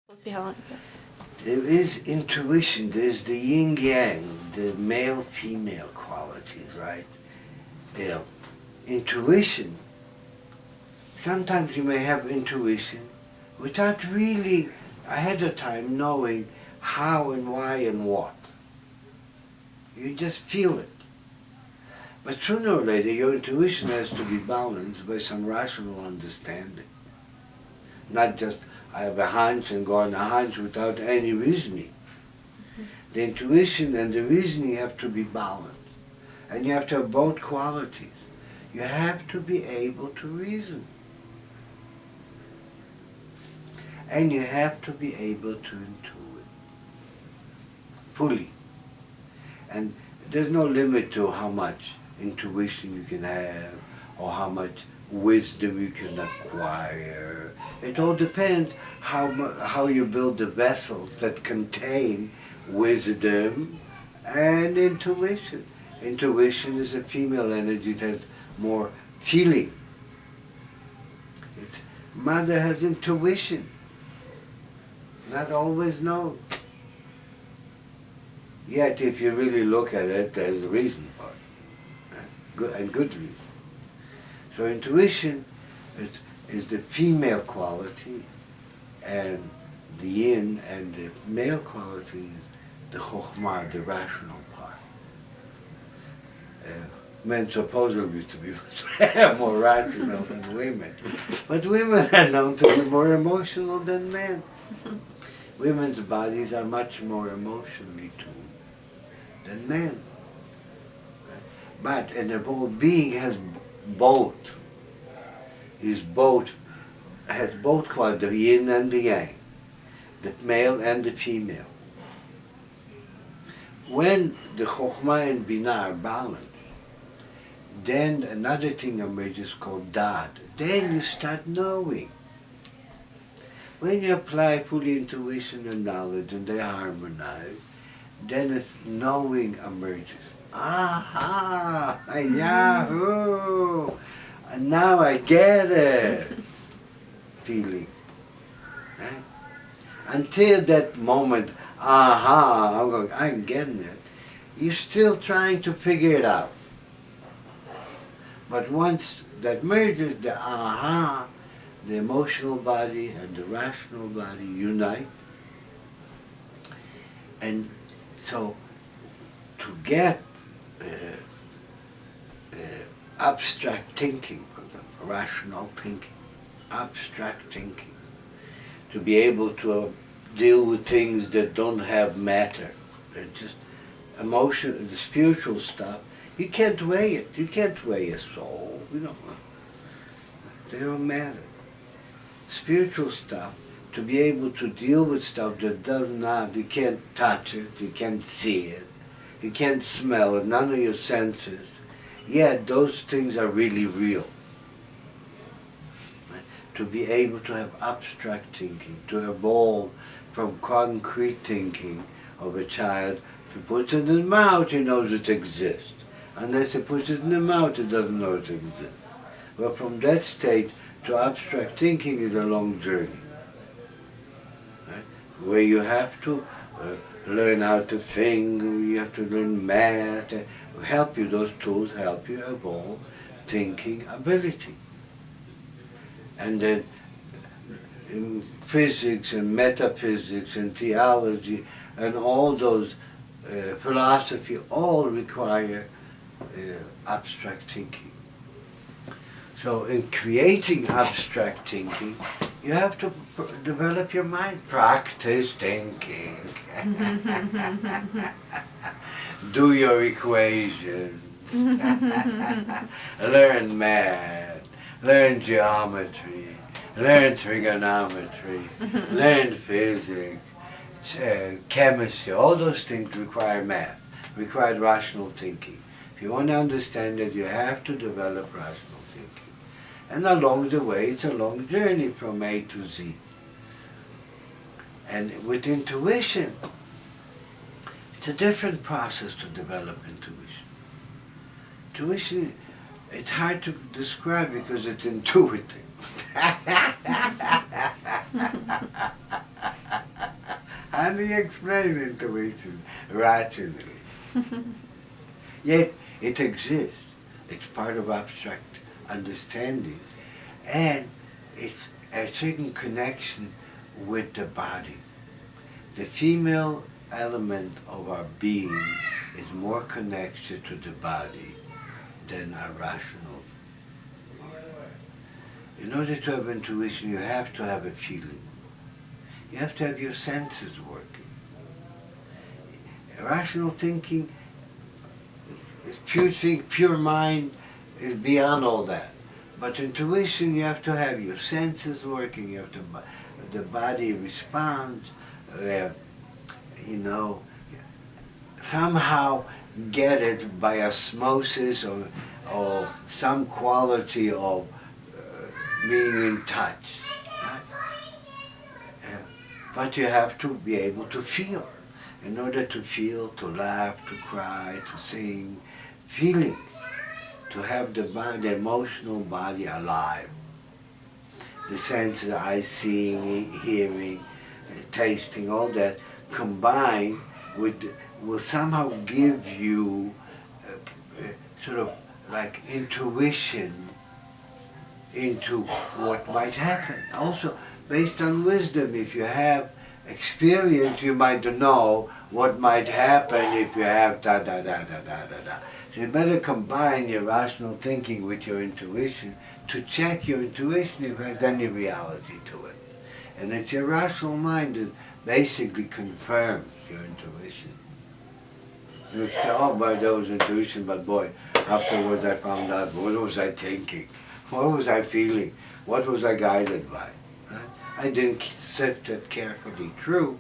We'll see how long it goes. There is intuition, there's the yin-yang, the male-female qualities, right? You know, intuition, sometimes you may have intuition without really ahead of time knowing how and why and what. You just feel it. But sooner or later, your intuition has to be balanced by some rational understanding. Not just, I have a hunch and go on a hunch without any reasoning. The intuition and the reasoning have to be balanced. And you have to have both qualities. You have to be able to reason. And you have to be able to intuit fully. And there's no limit to how much intuition you can have or how much wisdom you can acquire. It all depends how you build the vessels that contain wisdom and intuition. Intuition is a female energy that has more feeling. Mother has intuition, not always knows. Yet if you really look at it, there's a reason for it, and good reason. So intuition is the female quality, and the yin, and the male quality is the chokhmah, the rational part. Men supposedly to be more rational than women, but women are known to be more emotional than men. Women's bodies are much more emotionally tuned than men. But and the whole being has both. Has both qualities, the yin and the yang, the male and the female. When the chokhmah and binah are balanced, then another thing emerges called dad. Then you start knowing. When you apply fully intuition and knowledge and they harmonize, then it's knowing emerges. Aha! Yahoo! And now I get it! Feeling. Right? Until that moment, aha, I'm getting it, you're still trying to figure it out. But once that merges, the aha, the emotional body and the rational body unite. And so to get abstract thinking, for example, rational thinking, abstract thinking, to be able to deal with things that don't have matter, they're just emotion, the spiritual stuff, you can't weigh it. You can't weigh a soul. They don't matter. Spiritual stuff, to be able to deal with stuff that does not, you can't touch it, you can't see it, you can't smell it, none of your senses, yet those things are really real. Right? To be able to have abstract thinking, to evolve from concrete thinking of a child, if he puts it in his mouth, he knows it exists. Unless he puts it in the mouth, he doesn't know it exists. But from that state to abstract thinking is a long journey, right? Where you have to learn how to think, you have to learn math, those tools help you evolve thinking ability. And then in physics and metaphysics and theology and all those philosophy all require abstract thinking. So in creating abstract thinking, you have to develop your mind. Practice thinking. Do your equations. Learn math. Learn geometry. Learn trigonometry. Learn physics. Chemistry. All those things require math, require rational thinking. If you want to understand it, you have to develop rational thinking. And along the way, it's a long journey from A to Z. And with intuition, it's a different process to develop intuition. Intuition, it's hard to describe because it's intuitive. How do you explain intuition rationally? Yet it exists. It's part of abstract understanding. And it's a certain connection with the body. The female element of our being is more connected to the body than our rational part. In order to have intuition, you have to have a feeling. You have to have your senses working. Rational thinking is pure mind is beyond all that. But intuition, you have to have your senses working. You have to, the body responds. Somehow get it by osmosis or some quality of being in touch. Right? But you have to be able to feel. In order to feel, to laugh, to cry, to sing, feeling, to have the emotional body alive. The senses, eye seeing, hearing, tasting, all that combined will somehow give you sort of like intuition into what might happen. Also, based on wisdom, if you have experience, you might know what might happen if you have da-da-da-da-da-da-da. So you better combine your rational thinking with your intuition to check your intuition if there's any reality to it. And it's your rational mind that basically confirms your intuition. You say, oh, boy, that was intuition, but boy, afterwards I found out, what was I thinking? What was I feeling? What was I guided by? Right? I didn't sift it carefully through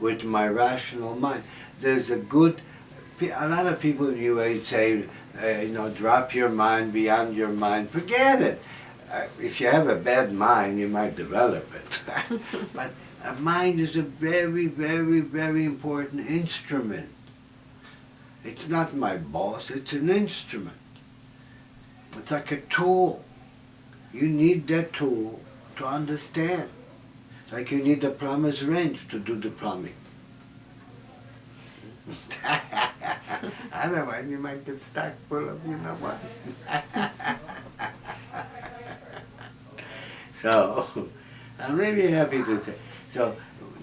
with my rational mind. There's a lot of people in New Age say, drop your mind beyond your mind. Forget it. If you have a bad mind, you might develop it. But a mind is a very, very, very important instrument. It's not my boss, it's an instrument. It's like a tool. You need that tool to understand. It's like you need a plumber's wrench to do the plumbing. Otherwise you might get stuck full of what. So, I'm really happy to say. So,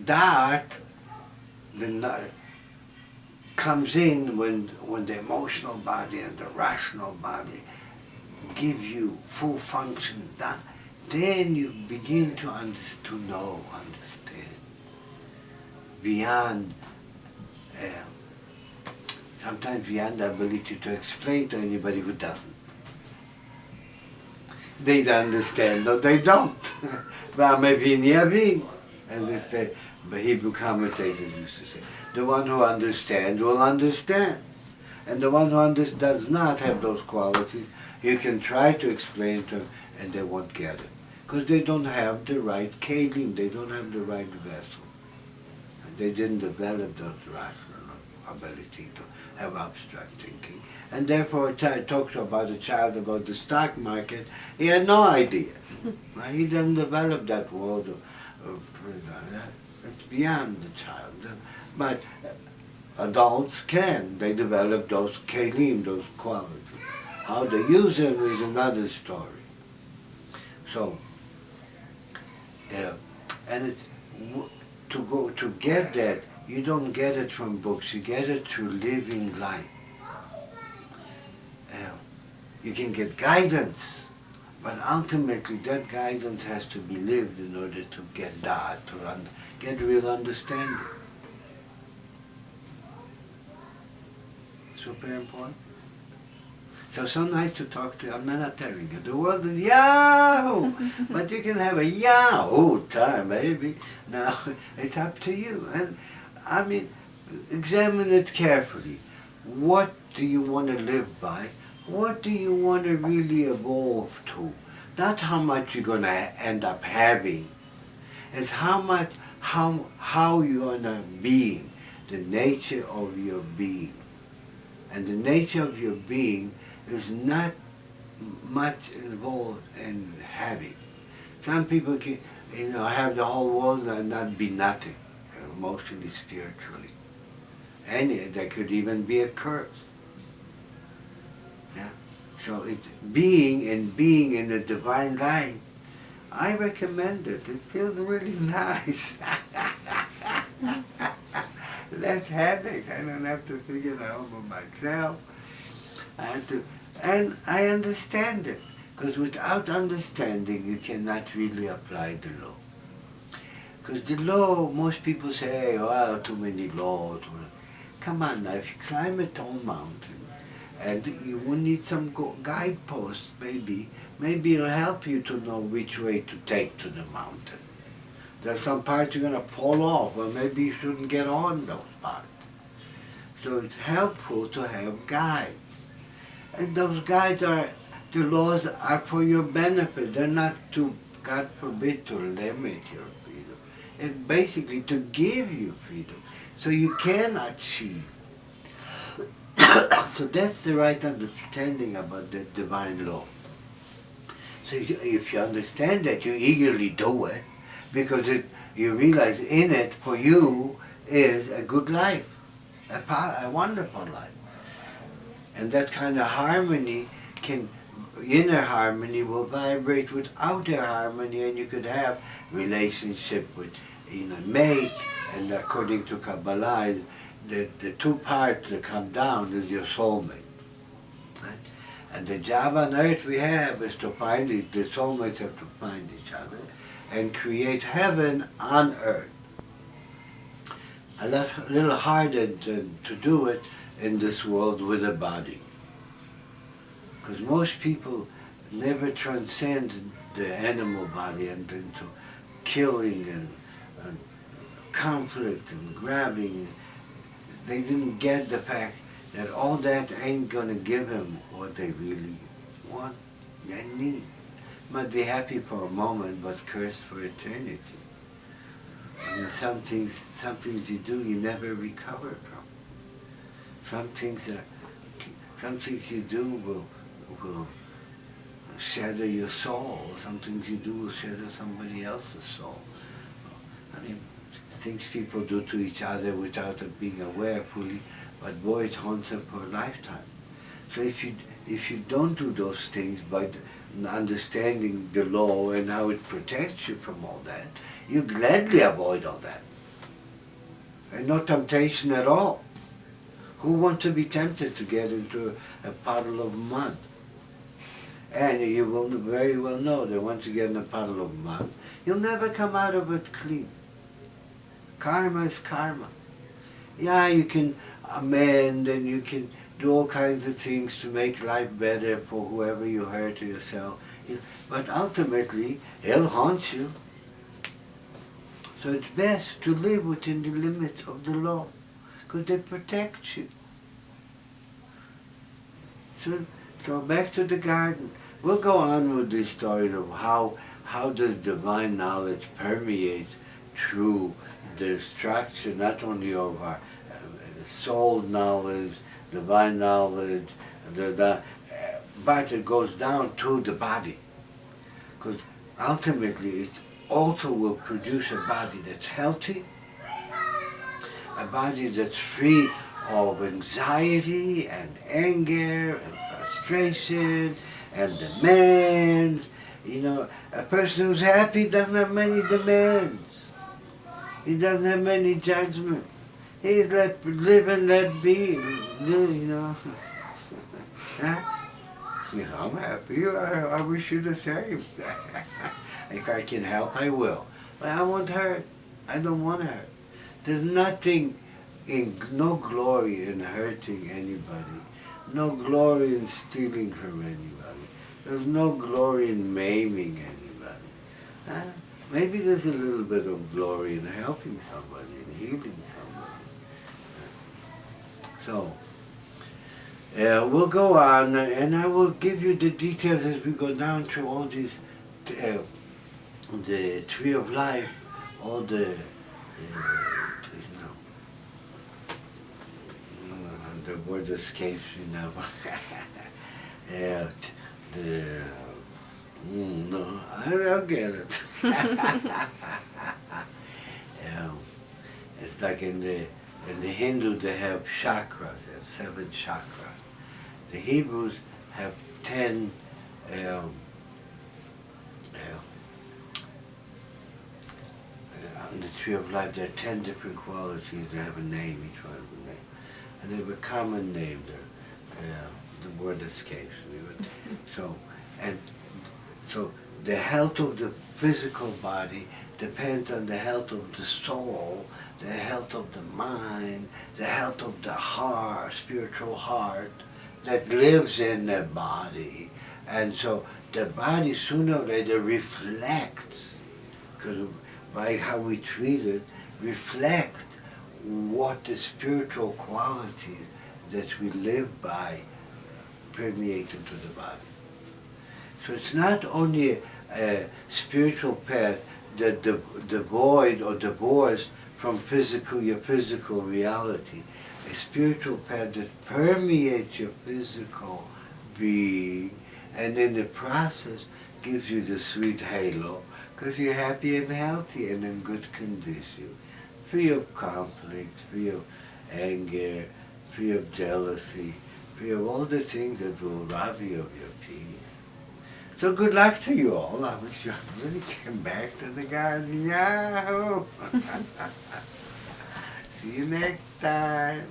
that comes in when the emotional body and the rational body give you full function. Then you begin to understand beyond, sometimes beyond the ability to explain to anybody who doesn't. They understand, or they don't. As they say, the Hebrew commentators used to say. The one who understands will understand. And the one who does not have those qualities, you can try to explain to them and they won't get it. Because they don't have the right kelim, they don't have the right vessel. They didn't develop those rational ability to have abstract thinking. And therefore, I talked about a child about the stock market, he had no idea. He didn't develop that world of it's beyond the child. But adults can. They develop those kelim, those qualities. How they use them is another story. So, and it's, to get that, you don't get it from books, you get it through living life. You can get guidance, but ultimately that guidance has to be lived in order to get that, get real understanding. Super important. So nice to talk to you. I'm not telling you. The world is Yahoo! But you can have a Yahoo time, baby. Now, it's up to you. And, examine it carefully. What do you want to live by? What do you want to really evolve to? Not how much you're going to end up having. It's how you're going to be, the nature of your being. And the nature of your being is not much involved in having. Some people can, have the whole world and not be nothing. emotionally, spiritually. And there could even be a curse. Yeah. So it's being in the divine light. I recommend it. It feels really nice. Less headache. I don't have to figure it out for myself. And I understand it. Because without understanding, you cannot really apply the law. Because the law, most people say, oh, too many laws. Come on now, if you climb a tall mountain, and you will need some guideposts, maybe it'll help you to know which way to take to the mountain. There's some parts you're going to fall off, or maybe you shouldn't get on those parts. So it's helpful to have guides. And those guides the laws are for your benefit. They're not to, God forbid, to limit your freedom. It's basically to give you freedom, so you can achieve. So that's the right understanding about the divine law. So if you understand that, you eagerly do it, because you realize in it, for you, is a good life, a wonderful life. And that kind of harmony inner harmony will vibrate with outer harmony, and you could have relationship with mate, and according to Kabbalah, the two parts that come down is your soulmate. Right? And the job on earth we have is to find it, the soulmates have to find each other and create heaven on earth. And that's a little harder to do it in this world with a body. Because most people never transcend the animal body and into killing and conflict and grabbing. They didn't get the fact that all that ain't going to give them what they really want and need. Might be happy for a moment, but cursed for eternity. I mean, some things you do, you never recover from. Some things you do will shatter your soul. Some things you do will shatter somebody else's soul. I mean, things people do to each other without being aware fully, but boy, it haunts them for a lifetime. So if you don't do those things by understanding the law and how it protects you from all that, you gladly avoid all that. And no temptation at all. Who wants to be tempted to get into a puddle of mud? And you will very well know that once you get in a puddle of mud, you'll never come out of it clean. Karma is karma. Yeah, you can amend and you can do all kinds of things to make life better for whoever you hurt or yourself. But ultimately, it'll haunt you. So it's best to live within the limits of the law, because they protect you. So back to the garden. We'll go on with this story of how does divine knowledge permeate through the structure, not only of our soul knowledge, divine knowledge, but it goes down to the body. Because ultimately it also will produce a body that's healthy, a body that's free of anxiety and anger and frustration and demands. A person who's happy doesn't have many demands. He doesn't have many judgments. He's live and let be, Huh? I'm happy. I wish you the same. If I can help, I will. But I won't hurt. I don't want to hurt. There's no glory in hurting anybody. No glory in stealing from anybody. There's no glory in maiming anybody. Huh? Maybe there's a little bit of glory in helping somebody and healing somebody. So, we'll go on, and I will give you the details as we go down through all these, the tree of life, all the word escapes me now. No, I'll get it. It's It's like in the Hindu they have chakras, they have 7 chakras. The Hebrews have 10 on the tree of life there are 10 different qualities. They have a name, each one has a name. And they have a common name there. The word escapes me. But so the health of the physical body depends on the health of the soul, the health of the mind, the health of the heart, spiritual heart that lives in the body. And so the body sooner or later reflects, because by how we treat it, reflect what the spiritual qualities that we live by permeate into the body. So it's not only a spiritual path that devoid or divorced from your physical reality, a spiritual path that permeates your physical being, and in the process gives you the sweet halo, because you're happy and healthy and in good condition, free of conflict, free of anger, free of jealousy, free of all the things that will rob you of your peace. So good luck to you all. I wish you really came back to the garden. Yahoo! See you next time.